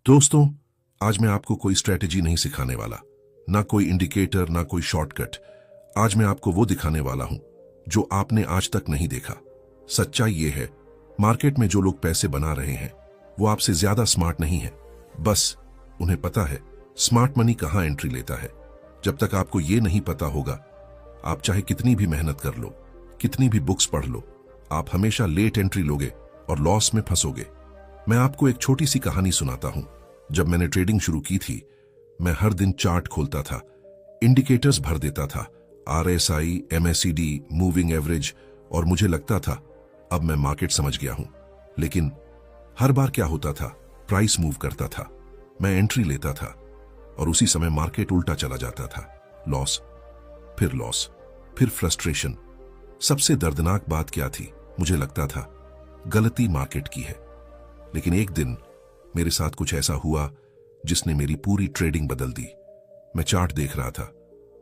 दोस्तों, आज मैं आपको कोई स्ट्रेटेजी नहीं सिखाने वाला, ना कोई इंडिकेटर, ना कोई शॉर्टकट। आज मैं आपको वो दिखाने वाला हूं जो आपने आज तक नहीं देखा। सच्चाई ये है, मार्केट में जो लोग पैसे बना रहे हैं वो आपसे ज्यादा स्मार्ट नहीं है। बस उन्हें पता है स्मार्ट मनी कहां एंट्री लेता है। जब तक आपको ये नहीं पता होगा, आप चाहे कितनी भी मेहनत कर लो, कितनी भी बुक्स पढ़ लो, आप हमेशा लेट एंट्री लोगे और लॉस में फंसोगे। मैं आपको एक छोटी सी कहानी सुनाता हूं। जब मैंने ट्रेडिंग शुरू की थी, मैं हर दिन चार्ट खोलता था, इंडिकेटर्स भर देता था, RSI, MACD, मूविंग एवरेज, और मुझे लगता था अब मैं मार्केट समझ गया हूं। लेकिन हर बार क्या होता था, प्राइस मूव करता था, मैं एंट्री लेता था और उसी समय मार्केट उल्टा चला जाता था। लॉस, फिर फ्रस्ट्रेशन। सबसे दर्दनाक बात क्या थी, मुझे लगता था गलती मार्केट की है। लेकिन एक दिन मेरे साथ कुछ ऐसा हुआ जिसने मेरी पूरी ट्रेडिंग बदल दी। मैं चार्ट देख रहा था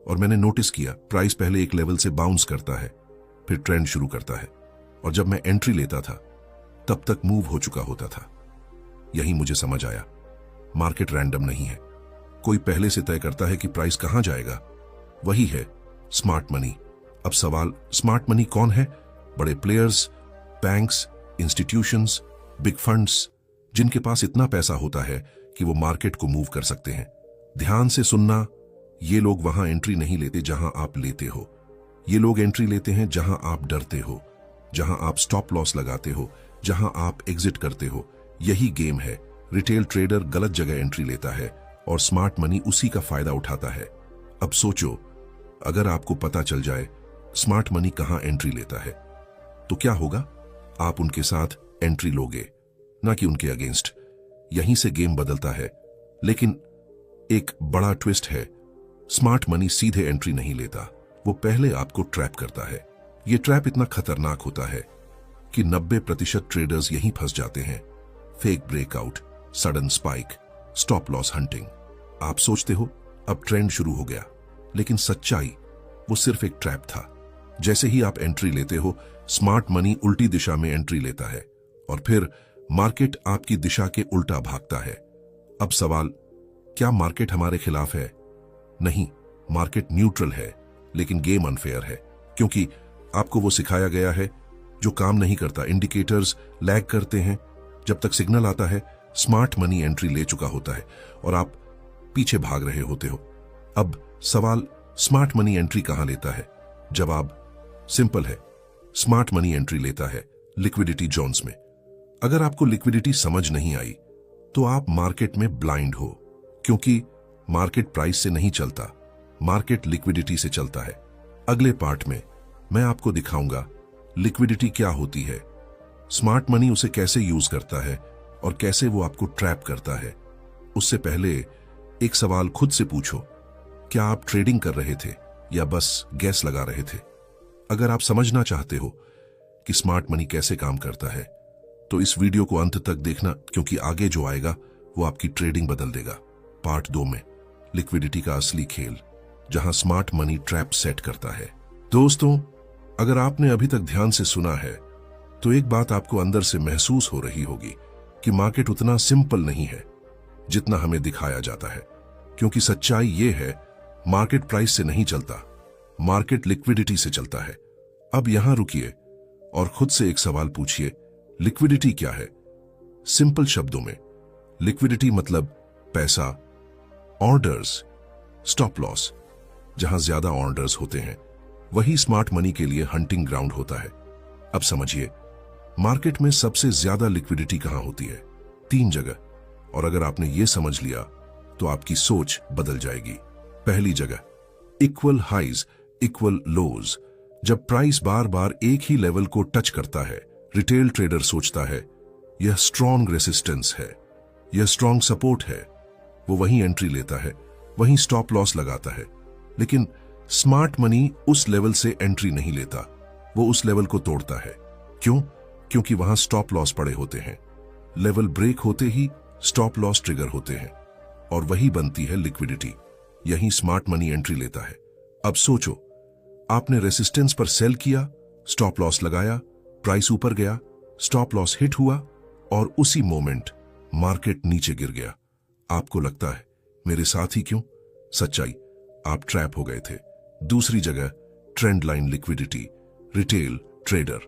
और मैंने नोटिस किया प्राइस पहले एक लेवल से बाउंस करता है, फिर ट्रेंड शुरू करता है, और जब मैं एंट्री लेता था तब तक मूव हो चुका होता था। यही मुझे समझ आया, मार्केट रैंडम नहीं है। कोई पहले से तय करता है कि प्राइस कहां जाएगा। वही है स्मार्ट मनी। अब सवाल, स्मार्ट मनी कौन है? बड़े players, banks, institutions, big funds, जिनके पास इतना पैसा होता है कि वो मार्केट को मूव कर सकते हैं। ध्यान से सुनना, ये लोग वहां एंट्री नहीं लेते जहां आप लेते हो। ये लोग एंट्री लेते हैं जहां आप डरते हो, जहां आप स्टॉप लॉस लगाते हो, जहां आप एग्जिट करते हो। यही गेम है। रिटेल ट्रेडर गलत जगह एंट्री लेता है और स्मार्ट मनी उसी का फायदा उठाता है। अब सोचो, अगर आपको पता चल जाए स्मार्ट मनी कहां एंट्री लेता है तो क्या होगा? आप उनके साथ एंट्री लोगे, ना कि उनके अगेंस्ट। यहीं से गेम बदलता है। लेकिन एक बड़ा ट्विस्ट है, स्मार्ट मनी सीधे एंट्री नहीं लेता, वो पहले आपको ट्रैप करता है। ये ट्रैप इतना खतरनाक होता है कि 90% ट्रेडर्स यहीं फंस जाते हैं। Fake breakout, sudden spike, stop loss hunting. आप सोचते हो अब ट्रेंड शुरू हो गया, लेकिन सच्चाई वो सिर्फ एक ट्रैप था। जैसे ही आप एंट्री लेते हो, स्मार्ट मनी उल्टी दिशा में एंट्री लेता है और फिर मार्केट आपकी दिशा के उल्टा भागता है। अब सवाल, क्या मार्केट हमारे खिलाफ है? नहीं, मार्केट न्यूट्रल है, लेकिन गेम अनफेयर है, क्योंकि आपको वो सिखाया गया है जो काम नहीं करता। इंडिकेटर्स लैग करते हैं। जब तक सिग्नल आता है, स्मार्ट मनी एंट्री ले चुका होता है और आप पीछे भाग रहे होते हो। अब सवाल, स्मार्ट मनी एंट्री कहां लेता है? जवाब सिंपल है, स्मार्ट मनी एंट्री लेता है लिक्विडिटी जोन्स में। अगर आपको लिक्विडिटी समझ नहीं आई तो आप मार्केट में ब्लाइंड हो, क्योंकि मार्केट प्राइस से नहीं चलता, मार्केट लिक्विडिटी से चलता है। अगले पार्ट में मैं आपको दिखाऊंगा लिक्विडिटी क्या होती है, स्मार्ट मनी उसे कैसे यूज करता है और कैसे वो आपको ट्रैप करता है। उससे पहले एक सवाल खुद से पूछो, क्या आप ट्रेडिंग कर रहे थे या बस गैस लगा रहे थे? अगर आप समझना चाहते हो कि स्मार्ट मनी कैसे काम करता है तो इस वीडियो को अंत तक देखना, क्योंकि आगे जो आएगा वो आपकी ट्रेडिंग बदल देगा। पार्ट 2 में लिक्विडिटी का असली खेल, जहां स्मार्ट मनी ट्रैप सेट करता है। दोस्तों, अगर आपने अभी तक ध्यान से सुना है तो एक बात आपको अंदर से महसूस हो रही होगी कि मार्केट उतना सिंपल नहीं है जितना हमें दिखाया जाता है। क्योंकि सच्चाई ये है, मार्केट प्राइस से नहीं चलता, मार्केट लिक्विडिटी से चलता है। अब यहां रुकिए और खुद से एक सवाल पूछिए, लिक्विडिटी क्या है? सिंपल शब्दों में, लिक्विडिटी मतलब पैसा, ऑर्डर्स, स्टॉप लॉस। जहां ज्यादा ऑर्डर्स होते हैं वही स्मार्ट मनी के लिए हंटिंग ग्राउंड होता है। अब समझिए, मार्केट में सबसे ज्यादा लिक्विडिटी कहां होती है? 3 जगह, और अगर आपने ये समझ लिया तो आपकी सोच बदल जाएगी। पहली जगह, इक्वल हाइज इक्वल लोज। जब प्राइस बार बार एक ही लेवल को टच करता है, रिटेल ट्रेडर सोचता है यह स्ट्रॉन्ग रेसिस्टेंस है, यह स्ट्रॉन्ग सपोर्ट है। वो वहीं एंट्री लेता है, वहीं स्टॉप लॉस लगाता है। लेकिन स्मार्ट मनी उस लेवल से एंट्री नहीं लेता, वो उस लेवल को तोड़ता है। क्यों? क्योंकि वहां स्टॉप लॉस पड़े होते हैं। लेवल ब्रेक होते ही स्टॉप लॉस ट्रिगर होते हैं और वही बनती है लिक्विडिटी। यही स्मार्ट मनी एंट्री लेता है। अब सोचो, आपने रेसिस्टेंस पर सेल किया, स्टॉप लॉस लगाया, प्राइस ऊपर गया, स्टॉप लॉस हिट हुआ और उसी मोमेंट मार्केट नीचे गिर गया। आपको लगता है मेरे साथ ही क्यों? सच्चाई, आप ट्रैप हो गए थे। दूसरी जगह trend line liquidity, retail trader.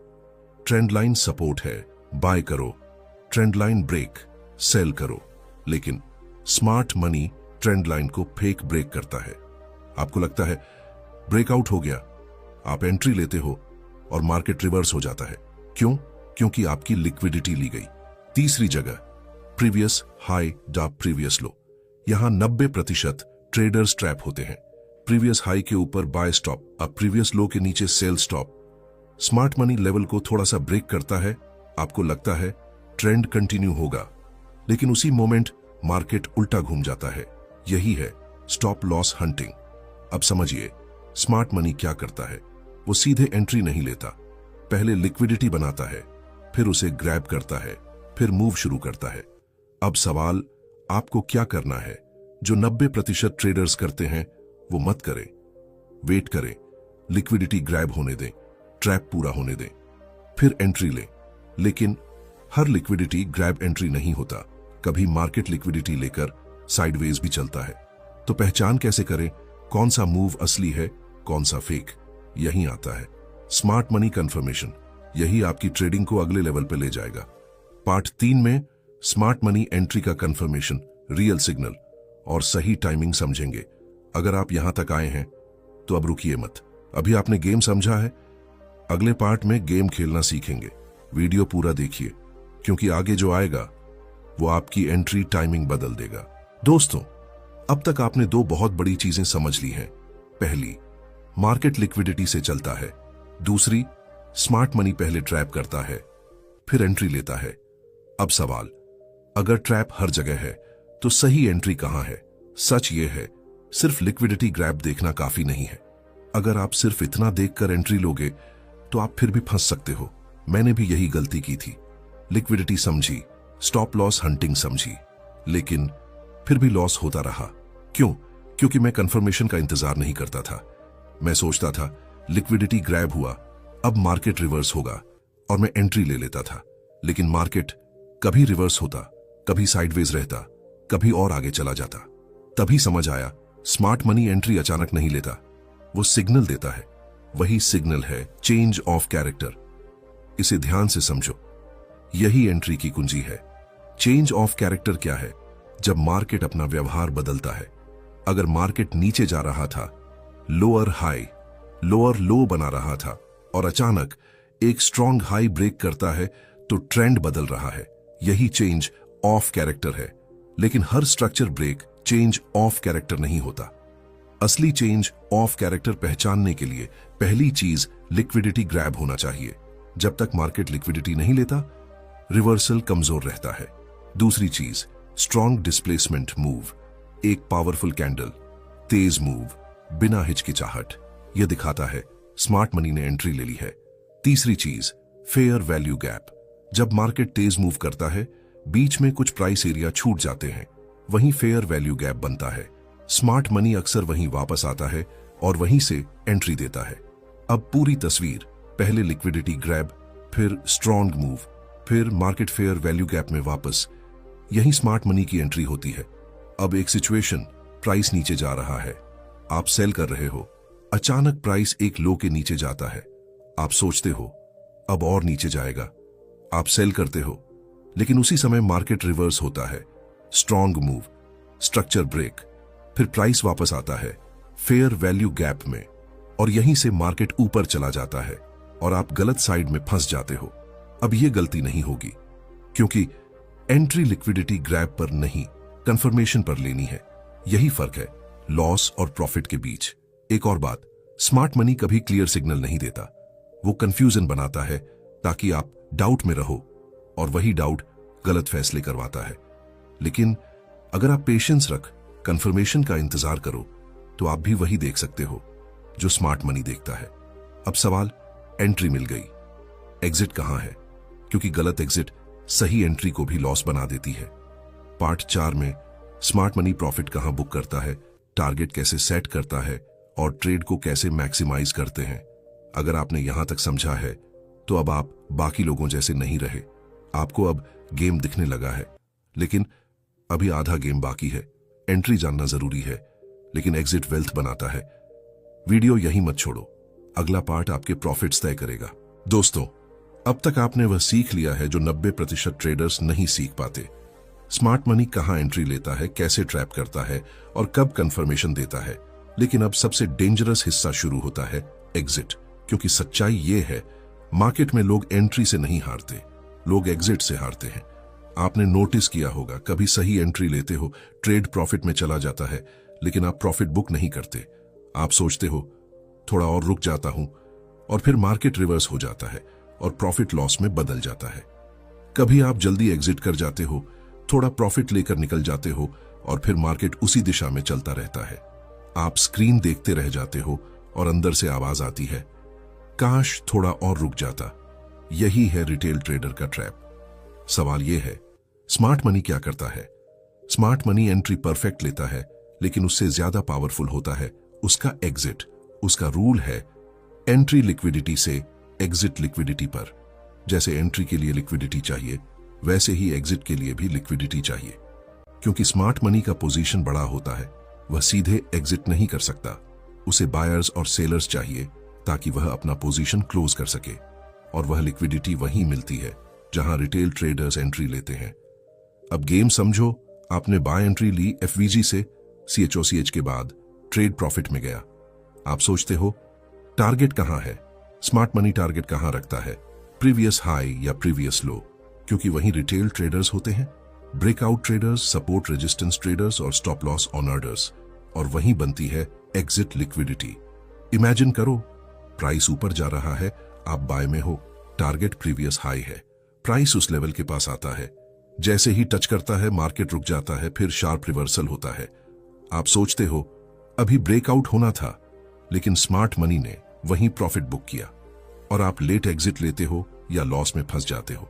Trend line support है, बाय करो। ट्रेंड लाइन ब्रेक, सेल करो। लेकिन स्मार्ट मनी ट्रेंड लाइन को फेक ब्रेक करता है। आपको लगता है ब्रेकआउट हो गया, आप एंट्री लेते हो और मार्केट रिवर्स हो जाता है। क्यों? क्योंकि आपकी लिक्विडिटी ली गई। तीसरी जगह प्रीवियस हाई डा प्रीवियस लो। यहां 90% ट्रेडर्स ट्रैप होते हैं। प्रीवियस हाई के ऊपर बाय स्टॉप, अब प्रीवियस लो के नीचे sell stop. Smart money level को थोड़ा सा ब्रेक करता है, आपको लगता है ट्रेंड कंटिन्यू होगा, लेकिन उसी मोमेंट मार्केट उल्टा घूम जाता है। यही है स्टॉप लॉस हंटिंग। अब समझिए स्मार्ट मनी क्या करता है। वो सीधे एंट्री नहीं लेता, पहले लिक्विडिटी बनाता है, फिर उसे ग्रैब करता है, फिर मूव शुरू करता है। अब सवाल, आपको क्या करना है? जो 90% ट्रेडर्स करते हैं वो मत करें। वेट करें, लिक्विडिटी ग्रैब होने दें, ट्रैप पूरा होने दें, फिर एंट्री लें। लेकिन हर लिक्विडिटी ग्रैब एंट्री नहीं होता, कभी मार्केट लिक्विडिटी लेकर साइडवेज भी चलता है। तो पहचान कैसे करें कौन सा मूव असली है, कौन सा फेक? यही आता है स्मार्ट मनी कंफर्मेशन। यही आपकी ट्रेडिंग को अगले लेवल पे ले जाएगा। पार्ट 3 में स्मार्ट मनी एंट्री का कंफर्मेशन, रियल सिग्नल और सही टाइमिंग समझेंगे। अगर आप यहां तक आए हैं तो अब रुकिए मत। अभी आपने गेम समझा है, अगले पार्ट में गेम खेलना सीखेंगे। वीडियो पूरा देखिए, क्योंकि आगे जो आएगा वो आपकी एंट्री टाइमिंग बदल देगा। दोस्तों, अब तक आपने 2 बहुत बड़ी चीजें समझ ली हैं। पहली, मार्केट लिक्विडिटी से चलता है। दूसरी, स्मार्ट मनी पहले ट्रैप करता है, फिर एंट्री लेता है। अब सवाल, अगर ट्रैप हर जगह है तो सही एंट्री कहां है? सच ये है, सिर्फ लिक्विडिटी ग्रैब देखना काफी नहीं है। अगर आप सिर्फ इतना देखकर एंट्री लोगे तो आप फिर भी फंस सकते हो। मैंने भी यही गलती की थी। लिक्विडिटी समझी, स्टॉप लॉस हंटिंग समझी, लेकिन फिर भी लॉस होता रहा। क्यों? क्योंकि मैं कंफर्मेशन का इंतजार नहीं करता था। मैं सोचता था लिक्विडिटी ग्रैब हुआ, अब मार्केट रिवर्स होगा और मैं एंट्री ले लेता था। लेकिन मार्केट कभी रिवर्स होता, कभी साइडवेज रहता, कभी और आगे चला जाता। तभी समझ आया स्मार्ट मनी एंट्री अचानक नहीं लेता, वो सिग्नल देता है। वही सिग्नल है चेंज ऑफ कैरेक्टर। इसे ध्यान से समझो, यही एंट्री की कुंजी है। चेंज ऑफ कैरेक्टर क्या है? जब मार्केट अपना व्यवहार बदलता है। अगर मार्केट नीचे जा रहा था, लोअर हाई लोअर लो बना रहा था, और अचानक एक स्ट्रॉन्ग हाई ब्रेक करता है तो ट्रेंड बदल रहा है। यही चेंज ऑफ कैरेक्टर है। लेकिन हर structure break change of character नहीं होता। असली चेंज ऑफ कैरेक्टर पहचानने के लिए पहली चीज लिक्विडिटी ग्रैब होना चाहिए। जब तक मार्केट लिक्विडिटी नहीं लेता, रिवर्सल कमजोर रहता है। दूसरी चीज, स्ट्रॉन्ग डिस्प्लेसमेंट मूव, एक पावरफुल कैंडल, तेज मूव, बिना हिचकिचाहट, यह दिखाता है स्मार्ट मनी ने एंट्री ले ली है। तीसरी चीज, फेयर वैल्यू गैप, जब मार्केट तेज मूव करता है, बीच में कुछ प्राइस एरिया छूट जाते हैं, वहीं फेयर वैल्यू गैप बनता है। स्मार्ट मनी अक्सर वहीं वापस आता है और वहीं से एंट्री देता है। अब पूरी तस्वीर, पहले लिक्विडिटी ग्रैब, फिर स्ट्रॉन्ग मूव, फिर मार्केट फेयर वैल्यू गैप में वापस, यही स्मार्ट मनी की एंट्री होती है। अब एक सिचुएशन, प्राइस नीचे जा रहा है, आप सेल कर रहे हो, अचानक प्राइस एक लो के नीचे जाता है, आप सोचते हो अब और नीचे जाएगा, आप सेल करते हो, लेकिन उसी समय मार्केट रिवर्स होता है। स्ट्रॉन्ग मूव, स्ट्रक्चर ब्रेक, फिर प्राइस वापस आता है फेयर वैल्यू गैप में, और यहीं से मार्केट ऊपर चला जाता है और आप गलत साइड में फंस जाते हो। अब यह गलती नहीं होगी, क्योंकि एंट्री लिक्विडिटी ग्रैब पर नहीं, कंफर्मेशन पर लेनी है। यही फर्क है लॉस और प्रॉफिट के बीच। एक और बात, स्मार्ट मनी कभी क्लियर सिग्नल नहीं देता, वो कंफ्यूजन बनाता है ताकि आप डाउट में रहो, और वही डाउट गलत फैसले करवाता है। लेकिन अगर आप पेशेंस रख कंफर्मेशन का इंतजार करो, तो आप भी वही देख सकते हो जो स्मार्ट मनी देखता है। अब सवाल, एंट्री मिल गई, एग्जिट कहां है? क्योंकि गलत एग्जिट सही एंट्री को भी लॉस बना देती है। पार्ट 4 में स्मार्ट मनी प्रॉफिट कहां बुक करता है, टारगेट कैसे सेट करता है और ट्रेड को कैसे मैक्सिमाइज करते हैं। अगर आपने यहां तक समझा है तो अब आप बाकी लोगों जैसे नहीं रहे। आपको अब गेम दिखने लगा है, लेकिन अभी आधा गेम बाकी है। एंट्री जानना जरूरी है, लेकिन एग्जिट वेल्थ बनाता है। वीडियो यहीं मत छोड़ो, अगला पार्ट आपके प्रॉफिट्स तय करेगा। दोस्तों, अब तक आपने वह सीख लिया है जो 90% ट्रेडर्स नहीं सीख पाते। स्मार्ट मनी कहां एंट्री लेता है, कैसे ट्रैप करता है और कब कंफर्मेशन देता है। लेकिन अब सबसे डेंजरस हिस्सा शुरू होता है, एग्जिट। क्योंकि सच्चाई ये है, मार्केट में लोग एंट्री से नहीं हारते, लोग एग्जिट से हारते हैं। आपने नोटिस किया होगा, कभी सही एंट्री लेते हो, ट्रेड प्रॉफिट में चला जाता है, लेकिन आप प्रॉफिट बुक नहीं करते। आप सोचते हो थोड़ा और रुक जाता हूं, और फिर मार्केट रिवर्स हो जाता है और प्रॉफिट लॉस में बदल जाता है। कभी आप जल्दी एग्जिट कर जाते हो, थोड़ा प्रॉफिट लेकर निकल जाते हो, और फिर मार्केट उसी दिशा में चलता रहता है। आप स्क्रीन देखते रह जाते हो और अंदर से आवाज आती है, काश थोड़ा और रुक जाता। यही है रिटेल ट्रेडर का ट्रैप। सवाल यह है, स्मार्ट मनी क्या करता है? स्मार्ट मनी एंट्री परफेक्ट लेता है, लेकिन उससे ज्यादा पावरफुल होता है उसका एग्जिट। उसका रूल है एंट्री लिक्विडिटी से एग्जिट लिक्विडिटी पर। जैसे एंट्री के लिए लिक्विडिटी चाहिए, वैसे ही एग्जिट के लिए भी लिक्विडिटी चाहिए। क्योंकि स्मार्ट मनी का पोजीशन बड़ा होता है, वह सीधे एग्जिट नहीं कर सकता। उसे बायर्स और सेलर्स चाहिए ताकि वह अपना पोजीशन क्लोज कर सके, और वह लिक्विडिटी वहीं मिलती है जहां रिटेल ट्रेडर्स एंट्री लेते हैं। अब गेम समझो, आपने बाय एंट्री ली एफवीजी से, CHOCH के बाद ट्रेड प्रॉफिट में गया। आप सोचते हो टारगेट कहां है? स्मार्ट मनी टारगेट कहां रखता है? प्रीवियस हाई या प्रीवियस लो, क्योंकि वहीं रिटेल ट्रेडर्स होते हैं। Breakout traders, support resistance traders और स्टॉप लॉस ऑन ऑर्डर्स, और वहीं बनती है एग्जिट लिक्विडिटी। इमेजिन करो, प्राइस ऊपर जा रहा है, आप बाय में हो, टारगेट प्रीवियस हाई है, प्राइस उस लेवल के पास आता है, जैसे ही टच करता है मार्केट रुक जाता है, फिर शार्प रिवर्सल होता है। आप सोचते हो अभी ब्रेकआउट होना था, लेकिन स्मार्ट मनी ने वहीं प्रॉफिट बुक किया, और आप लेट एग्जिट लेते हो या लॉस में फंस जाते हो।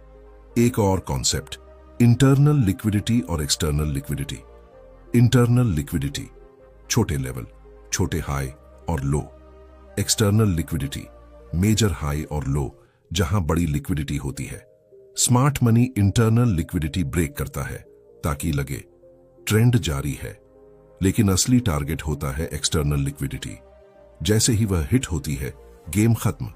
एक और कॉन्सेप्ट, इंटरनल लिक्विडिटी और एक्सटर्नल लिक्विडिटी। इंटरनल लिक्विडिटी, छोटे लेवल, छोटे हाई और low. External liquidity, major high और लो, जहां बड़ी लिक्विडिटी होती है। Smart money internal liquidity break करता है ताकि लगे ट्रेंड जारी है, लेकिन असली टारगेट होता है एक्सटर्नल लिक्विडिटी। जैसे ही वह हिट होती है, गेम खत्म।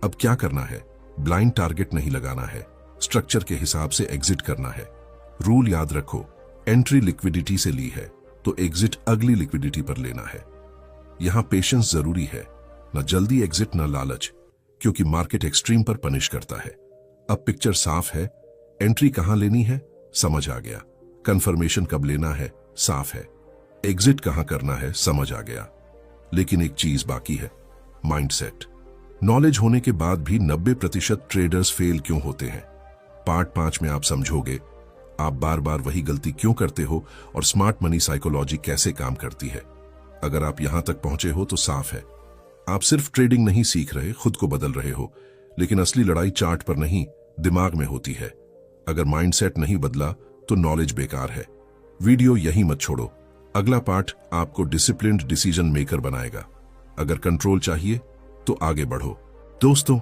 अब क्या करना है? ब्लाइंड टारगेट नहीं लगाना है, स्ट्रक्चर के हिसाब से एग्जिट करना है। रूल याद रखो, एंट्री लिक्विडिटी से ली है तो एग्जिट अगली लिक्विडिटी पर लेना है। यहां पेशेंस जरूरी है, न जल्दी एग्जिट न लालच, क्योंकि मार्केट एक्सट्रीम पर पनिश करता है। अब पिक्चर साफ है, एंट्री कहां लेनी है समझ आ गया, कंफर्मेशन कब लेना है साफ है, एग्जिट कहां करना है समझ आ गया। लेकिन एक चीज बाकी है, माइंडसेट। नॉलेज होने के बाद भी 90% ट्रेडर्स फेल क्यों होते हैं? पार्ट 5 में आप समझोगे आप बार बार वही गलती क्यों करते हो और स्मार्ट मनी साइकोलॉजी कैसे काम करती है। अगर आप यहां तक पहुंचे हो तो साफ है, आप सिर्फ ट्रेडिंग नहीं सीख रहे, खुद को बदल रहे हो। लेकिन असली लड़ाई चार्ट पर नहीं, दिमाग में होती है। अगर माइंडसेट नहीं बदला तो नॉलेज बेकार है। वीडियो यहीं मत छोड़ो, अगला पार्ट आपको डिसिप्लिन्ड डिसीजन मेकर बनाएगा। अगर कंट्रोल चाहिए तो आगे बढ़ो। दोस्तों,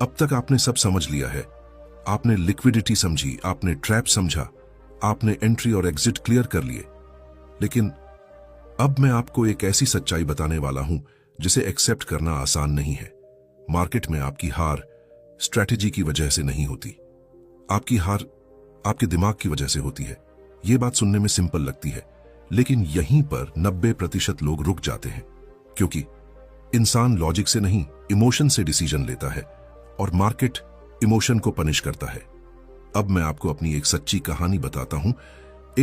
अब तक आपने सब समझ लिया है। आपने लिक्विडिटी समझी, आपने ट्रैप समझा, आपने एंट्री और एग्जिट क्लियर कर लिए। लेकिन अब मैं आपको एक ऐसी सच्चाई बताने वाला हूं जिसे एक्सेप्ट करना आसान नहीं है। मार्केट में आपकी हार स्ट्रैटेजी की वजह से नहीं होती, आपकी हार आपके दिमाग की वजह से होती है। यह बात सुनने में सिंपल लगती है, लेकिन यहीं पर 90% लोग रुक जाते हैं, क्योंकि इंसान लॉजिक से नहीं इमोशन से डिसीजन लेता है, और मार्केट इमोशन को पनिश करता है। अब मैं आपको अपनी एक सच्ची कहानी बताता हूं।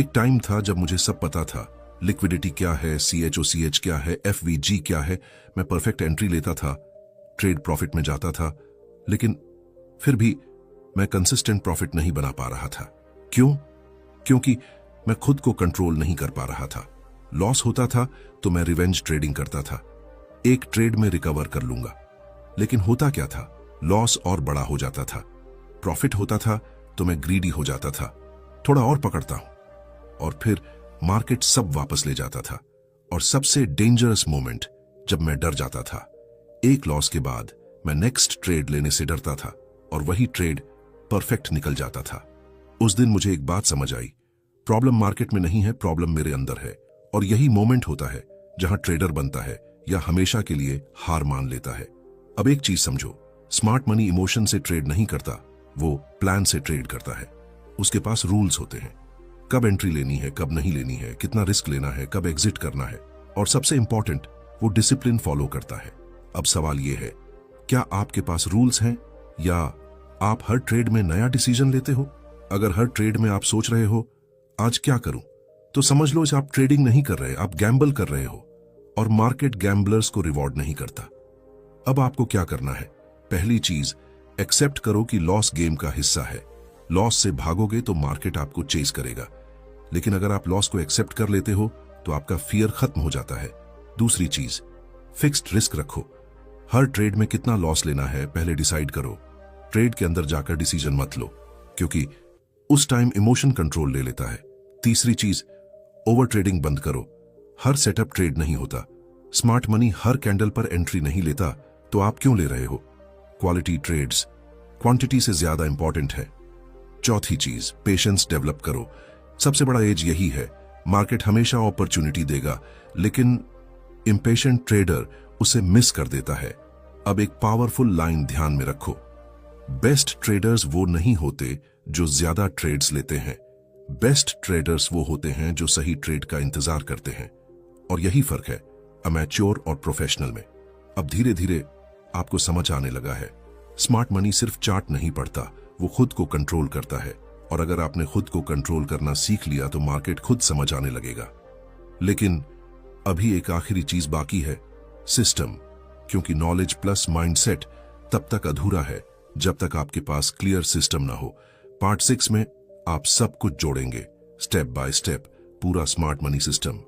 एक टाइम था जब मुझे सब पता था, लिक्विडिटी क्या है, CHOCH क्या है, FVG क्या है। मैं परफेक्ट एंट्री लेता था, ट्रेड प्रॉफिट में जाता था, लेकिन फिर भी मैं कंसिस्टेंट प्रॉफिट नहीं बना पा रहा था। क्यों? क्योंकि मैं खुद को कंट्रोल नहीं कर पा रहा था। लॉस होता था तो मैं रिवेंज ट्रेडिंग करता था, एक ट्रेड में रिकवर कर लूंगा। लेकिन होता क्या था, लॉस और बड़ा हो जाता था। प्रॉफिट होता था तो मैं ग्रीडी हो जाता था, थोड़ा और पकड़ता हूं, और फिर मार्केट सब वापस ले जाता था। और सबसे डेंजरस मोमेंट, जब मैं डर जाता था। एक लॉस के बाद मैं नेक्स्ट ट्रेड लेने से डरता था, और वही ट्रेड परफेक्ट निकल जाता था। उस दिन मुझे एक बात समझ आई, प्रॉब्लम मार्केट में नहीं है, प्रॉब्लम मेरे अंदर है। और यही मोमेंट होता है जहां ट्रेडर बनता है या हमेशा के लिए हार मान लेता है। अब एक चीज समझो, स्मार्ट मनी इमोशन से ट्रेड नहीं करता, वो प्लान से ट्रेड करता है। उसके पास रूल्स होते हैं, कब एंट्री लेनी है, कब नहीं लेनी है, कितना रिस्क लेना है, कब एग्जिट करना है, और सबसे इंपॉर्टेंट, वो डिसिप्लिन फॉलो करता है। अब सवाल यह है, क्या आपके पास रूल्स हैं या आप हर ट्रेड में नया डिसीजन लेते हो? अगर हर ट्रेड में आप सोच रहे हो आज क्या करूं, तो समझ लो इसे आप ट्रेडिंग नहीं कर रहे, आप गैम्बल कर रहे हो, और मार्केट गैम्बलर्स को रिवॉर्ड नहीं करता। अब आपको क्या करना है? पहली चीज, एक्सेप्ट करो कि लॉस गेम का हिस्सा है। लॉस से भागोगे तो मार्केट आपको चेस करेगा, लेकिन अगर आप लॉस को एक्सेप्ट कर लेते हो तो आपका फियर खत्म हो जाता है। दूसरी चीज, फिक्स्ड रिस्क रखो। हर ट्रेड में कितना लॉस लेना है पहले डिसाइड करो। ट्रेड के अंदर जाकर डिसीजन मत लो, क्योंकि उस टाइम इमोशन कंट्रोल ले लेता है। तीसरी चीज, ओवर ट्रेडिंग बंद करो। हर सेटअप ट्रेड नहीं होता। स्मार्ट मनी हर कैंडल पर एंट्री नहीं लेता, तो आप क्यों ले रहे हो? क्वालिटी ट्रेड्स क्वांटिटी से ज्यादा इंपॉर्टेंट है। चौथी चीज, पेशेंस डेवलप करो। सबसे बड़ा एज यही है, मार्केट हमेशा अपॉर्चुनिटी देगा, लेकिन इंपेशेंट ट्रेडर उसे मिस कर देता है। अब एक पावरफुल लाइन ध्यान में रखो, बेस्ट ट्रेडर्स वो नहीं होते जो ज्यादा ट्रेड्स लेते हैं, बेस्ट ट्रेडर्स वो होते हैं जो सही ट्रेड का इंतजार करते हैं। और यही फर्क है अमैच्योर और प्रोफेशनल में। अब धीरे धीरे आपको समझ आने लगा है, स्मार्ट मनी सिर्फ चार्ट नहीं पढ़ता, वो खुद को कंट्रोल करता है। और अगर आपने खुद को कंट्रोल करना सीख लिया तो मार्केट खुद समझ आने लगेगा। लेकिन अभी एक आखिरी चीज बाकी है, सिस्टम। क्योंकि नॉलेज प्लस माइंडसेट तब तक अधूरा है जब तक आपके पास क्लियर सिस्टम ना हो। पार्ट 6 में आप सब कुछ जोड़ेंगे, स्टेप बाय स्टेप, पूरा स्मार्ट मनी सिस्टम।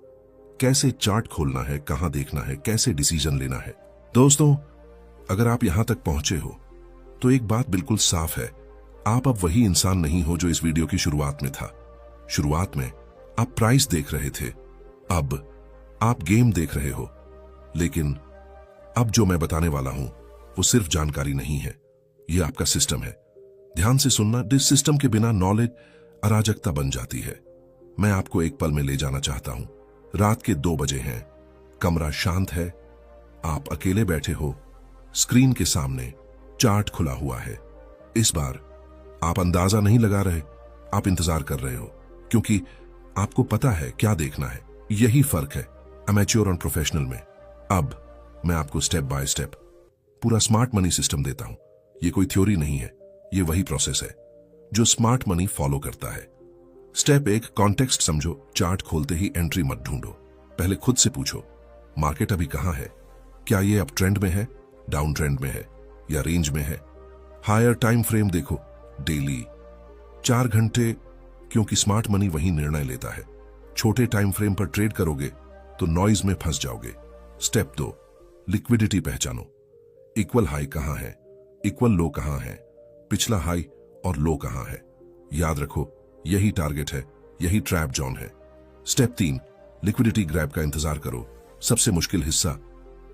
कैसे चार्ट खोलना है, कहां देखना है, कैसे डिसीजन लेना है। दोस्तों, अगर आप यहां तक पहुंचे हो तो एक बात बिल्कुल साफ है, आप अब वही इंसान नहीं हो जो इस वीडियो की शुरुआत में था। शुरुआत में आप प्राइस देख रहे थे, अब आप गेम देख रहे हो। लेकिन अब जो मैं बताने वाला हूं वो सिर्फ जानकारी नहीं है, ये आपका सिस्टम है। ध्यान से सुनना, इस सिस्टम के बिना नॉलेज अराजकता बन जाती है। मैं आपको एक पल में ले जाना चाहता हूं। रात के 2 बजे हैं, कमरा शांत है, आप अकेले बैठे हो, स्क्रीन के सामने चार्ट खुला हुआ है। इस बार आप अंदाजा नहीं लगा रहे, आप इंतजार कर रहे हो, क्योंकि आपको पता है क्या देखना है। यही फर्क है अमेच्योर और प्रोफेशनल में। अब मैं आपको स्टेप बाय स्टेप पूरा स्मार्ट मनी सिस्टम देता हूं। ये कोई थ्योरी नहीं है, ये वही प्रोसेस है जो स्मार्ट मनी फॉलो करता है। स्टेप 1, कॉन्टेक्स्ट समझो। चार्ट खोलते ही एंट्री मत ढूंढो, पहले खुद से पूछो, मार्केट अभी कहां है? क्या ये अप ट्रेंड में है, डाउन ट्रेंड में है, या रेंज में है? हायर टाइम फ्रेम देखो, डेली, 4 घंटे, क्योंकि स्मार्ट मनी वही निर्णय लेता है। छोटे टाइम फ्रेम पर ट्रेड करोगे तो नॉइज में फंस जाओगे। स्टेप 2, लिक्विडिटी पहचानो। इक्वल हाई कहां है, इक्वल लो कहां है, पिछला हाई और लो कहां है। याद रखो, यही टारगेट है, यही ट्रैप जोन है। स्टेप 3, लिक्विडिटी ग्रैब का इंतजार करो। सबसे मुश्किल हिस्सा,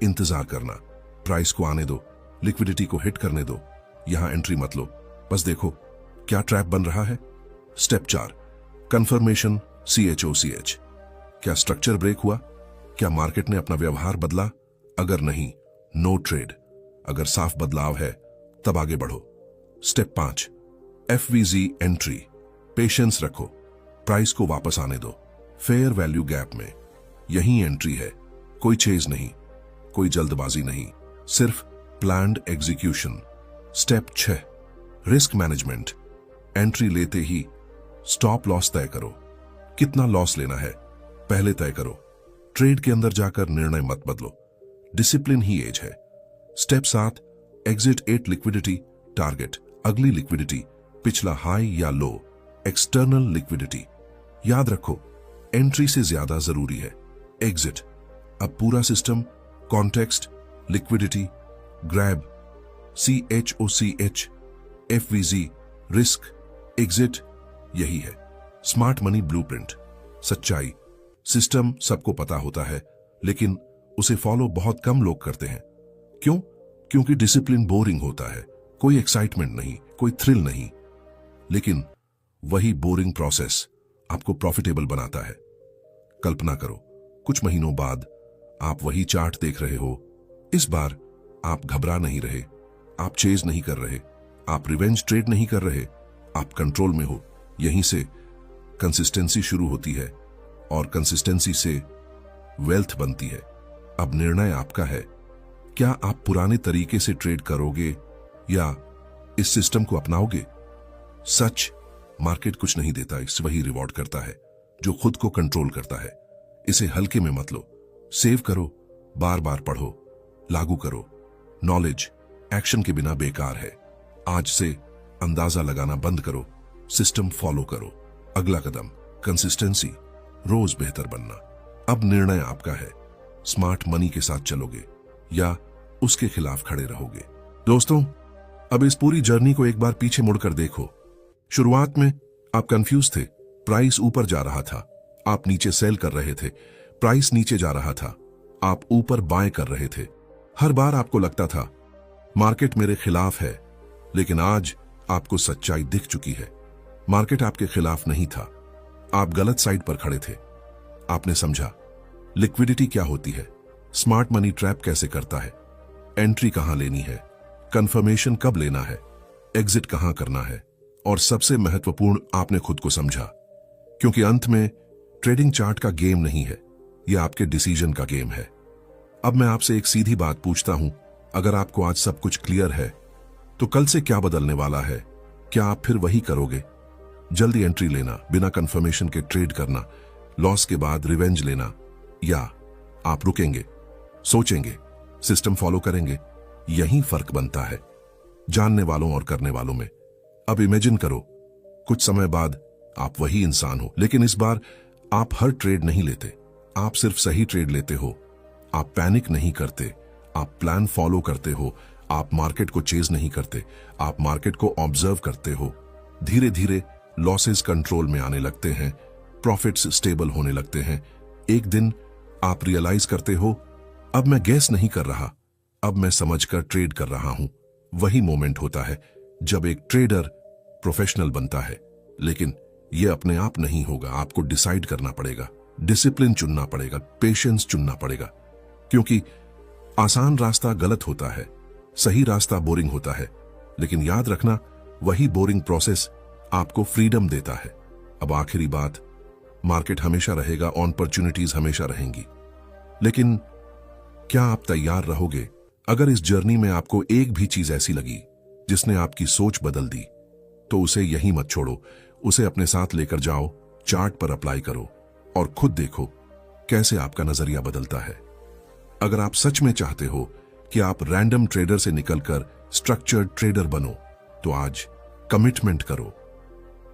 इंतजार करना। प्राइस को आने दो, लिक्विडिटी को हिट करने दो, यहां एंट्री मत लो, बस देखो क्या ट्रैप बन रहा है। Step 4, confirmation, CHOCH। क्या स्ट्रक्चर ब्रेक हुआ? क्या मार्केट ने अपना व्यवहार बदला? अगर नहीं, नो ट्रेड। अगर साफ बदलाव है तब आगे बढ़ो। Step 5, FVZ entry. पेशेंस रखो, प्राइस को वापस आने दो, फेयर वैल्यू गैप में। यही एंट्री है, कोई चेज नहीं, कोई जल्दबाजी नहीं, सिर्फ planned execution. Step 6, risk management. Entry लेते ही स्टॉप लॉस तय करो। कितना लॉस लेना है पहले तय करो। ट्रेड के अंदर जाकर निर्णय मत बदलो, डिसिप्लिन ही एज है। Step 7, exit 8 liquidity. टारगेट अगली लिक्विडिटी, पिछला हाई या लो, एक्सटर्नल लिक्विडिटी। याद रखो, एंट्री से ज्यादा जरूरी है एग्जिट। अब पूरा system, context, liquidity, grab, CHOCH, FVZ, risk, exit, यही है स्मार्ट मनी ब्लूप्रिंट। सच्चाई, सिस्टम सबको पता होता है, लेकिन उसे फॉलो बहुत कम लोग करते हैं। क्यों? क्योंकि डिसिप्लिन बोरिंग होता है, कोई एक्साइटमेंट नहीं, कोई थ्रिल नहीं। लेकिन वही बोरिंग प्रोसेस आपको प्रॉफिटेबल बनाता है। कल्पना करो, कुछ महीनों बाद आप वही चार्ट देख रहे हो। इस बार आप घबरा नहीं रहे, आप चेज नहीं कर रहे, आप रिवेंज ट्रेड नहीं कर रहे, आप कंट्रोल में हो। यहीं से कंसिस्टेंसी शुरू होती है और कंसिस्टेंसी से वेल्थ बनती है। अब निर्णय आपका है, क्या आप पुराने तरीके से ट्रेड करोगे या इस सिस्टम को अपनाओगे? सच, मार्केट कुछ नहीं देता, इस वही रिवॉर्ड करता है जो खुद को कंट्रोल करता है। इसे हल्के में मत लो, सेव करो, बार बार पढ़ो, लागू करो। नॉलेज एक्शन के बिना बेकार है। आज से अंदाजा लगाना बंद करो, सिस्टम फॉलो करो। अगला कदम कंसिस्टेंसी, रोज बेहतर बनना। अब निर्णय आपका है, स्मार्ट मनी के साथ चलोगे या उसके खिलाफ खड़े रहोगे। दोस्तों, अब इस पूरी जर्नी को एक बार पीछे मुड़कर देखो। शुरुआत में आप कंफ्यूज थे, प्राइस ऊपर जा रहा था, आप नीचे सेल कर रहे थे, प्राइस नीचे जा रहा था, आप ऊपर बाय कर रहे थे। हर बार आपको लगता था मार्केट मेरे खिलाफ है, लेकिन आज आपको सच्चाई दिख चुकी है। मार्केट आपके खिलाफ नहीं था, आप गलत साइड पर खड़े थे। आपने समझा लिक्विडिटी क्या होती है, स्मार्ट मनी ट्रैप कैसे करता है, एंट्री कहां लेनी है, कंफर्मेशन कब लेना है, एग्जिट कहां करना है, और सबसे महत्वपूर्ण, आपने खुद को समझा। क्योंकि अंत में ट्रेडिंग चार्ट का गेम नहीं है, यह आपके डिसीजन का गेम है। अब मैं आपसे एक सीधी बात पूछता हूं, अगर आपको आज सब कुछ क्लियर है तो कल से क्या बदलने वाला है? क्या आप फिर वही करोगे? जल्दी एंट्री लेना, बिना कंफर्मेशन के ट्रेड करना, लॉस के बाद रिवेंज लेना, या आप रुकेंगे, सोचेंगे, सिस्टम फॉलो करेंगे? यही फर्क बनता है जानने वालों और करने वालों में। अब इमेजिन करो, कुछ समय बाद आप वही इंसान हो, लेकिन इस बार आप हर ट्रेड नहीं लेते, आप सिर्फ सही ट्रेड लेते हो। आप पैनिक नहीं करते, आप प्लान फॉलो करते हो, आप मार्केट को चेज नहीं करते, आप मार्केट को ऑब्जर्व करते हो। धीरे धीरे लॉसेस कंट्रोल में आने लगते हैं, प्रॉफिट्स स्टेबल होने लगते हैं। एक दिन आप रियलाइज करते हो, अब मैं गैस नहीं कर रहा, अब मैं समझकर ट्रेड कर रहा हूं। वही मोमेंट होता है जब एक ट्रेडर प्रोफेशनल बनता है। लेकिन यह अपने आप नहीं होगा, आपको डिसाइड करना पड़ेगा, डिसिप्लिन चुनना पड़ेगा, पेशेंस चुनना पड़ेगा। क्योंकि आसान रास्ता गलत होता है, सही रास्ता बोरिंग होता है, लेकिन याद रखना, वही बोरिंग प्रोसेस आपको फ्रीडम देता है। अब आखिरी बात, मार्केट हमेशा रहेगा, अपॉर्चुनिटीज हमेशा रहेंगी, लेकिन क्या आप तैयार रहोगे? अगर इस जर्नी में आपको एक भी चीज ऐसी लगी जिसने आपकी सोच बदल दी, तो उसे यहीं मत छोड़ो, उसे अपने साथ लेकर जाओ, चार्ट पर अप्लाई करो और खुद देखो कैसे आपका नजरिया बदलता है। अगर आप सच में चाहते हो कि आप रैंडम ट्रेडर से निकलकर स्ट्रक्चर्ड ट्रेडर बनो, तो आज कमिटमेंट करो,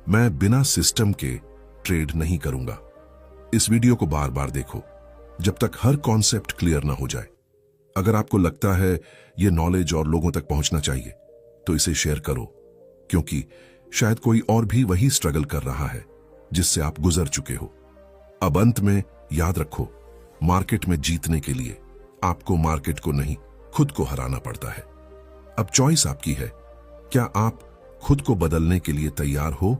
मैं बिना सिस्टम के ट्रेड नहीं करूंगा। इस वीडियो को बार बार देखो जब तक हर कॉन्सेप्ट क्लियर ना हो जाए। अगर आपको लगता है यह नॉलेज और लोगों तक पहुंचना चाहिए, तो इसे शेयर करो, क्योंकि शायद कोई और भी वही स्ट्रगल कर रहा है जिससे आप गुजर चुके हो। अब अंत में याद रखो, मार्केट में जीतने के लिए आपको मार्केट को नहीं, खुद को हराना पड़ता है। अब चॉइस आपकी है, क्या आप खुद को बदलने के लिए तैयार हो